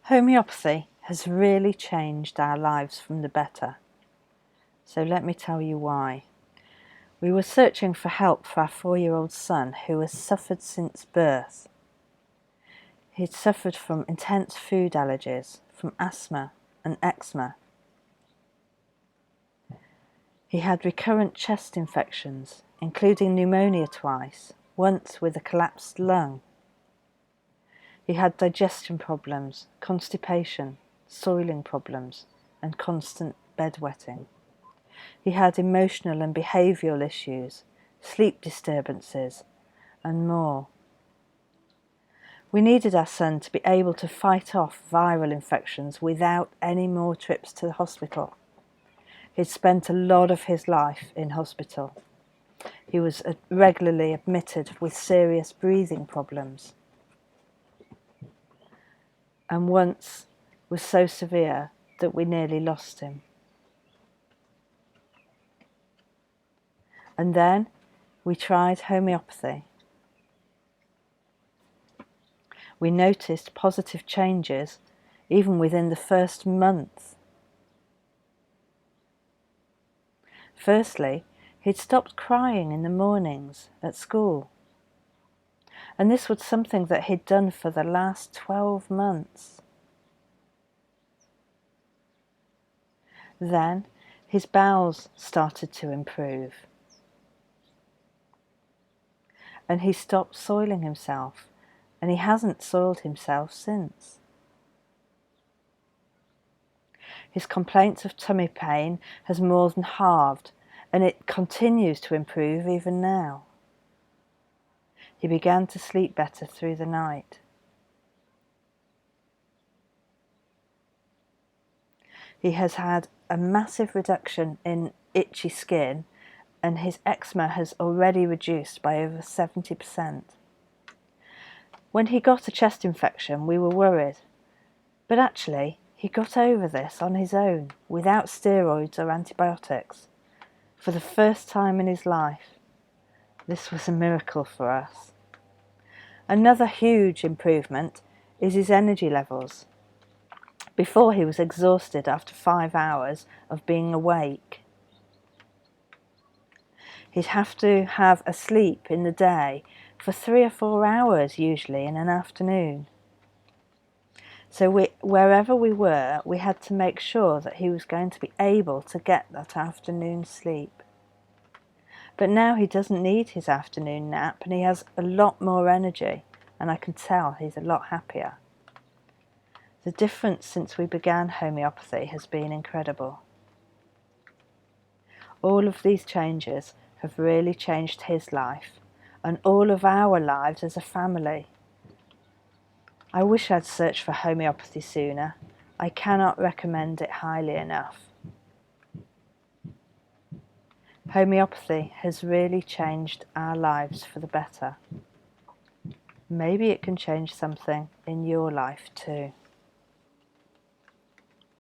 Homeopathy has really changed our lives from the better. So let me tell you why. We were searching for help for our 4-year-old son who has suffered since birth. He'd suffered from intense food allergies, from asthma and eczema. He had recurrent chest infections, including pneumonia twice, once with a collapsed lung. He had digestion problems, constipation, soiling problems, and constant bedwetting. He had emotional and behavioural issues, sleep disturbances, and more. We needed our son to be able to fight off viral infections without any more trips to the hospital. He'd spent a lot of his life in hospital. He was regularly admitted with serious breathing problems, and once was so severe that we nearly lost him. And then we tried homeopathy. We noticed positive changes even within the first month. Firstly, he'd stopped crying in the mornings at school. And this was something that he'd done for the last 12 months. Then his bowels started to improve. And he stopped soiling himself, and he hasn't soiled himself since. His complaints of tummy pain has more than halved, and it continues to improve even now. He began to sleep better through the night. He has had a massive reduction in itchy skin, and his eczema has already reduced by over 70%. When he got a chest infection, we were worried, but actually he got over this on his own, without steroids or antibiotics, for the first time in his life. This was a miracle for us. Another huge improvement is his energy levels. Before, he was exhausted after 5 hours of being awake. He'd have to have a sleep in the day for 3 or 4 hours usually in an afternoon. So wherever we were, we had to make sure that he was going to be able to get that afternoon sleep. But now he doesn't need his afternoon nap, and he has a lot more energy, and I can tell he's a lot happier. The difference since we began homeopathy has been incredible. All of these changes have really changed his life, and all of our lives as a family. I wish I'd searched for homeopathy sooner. I cannot recommend it highly enough. Homeopathy has really changed our lives for the better. Maybe it can change something in your life too.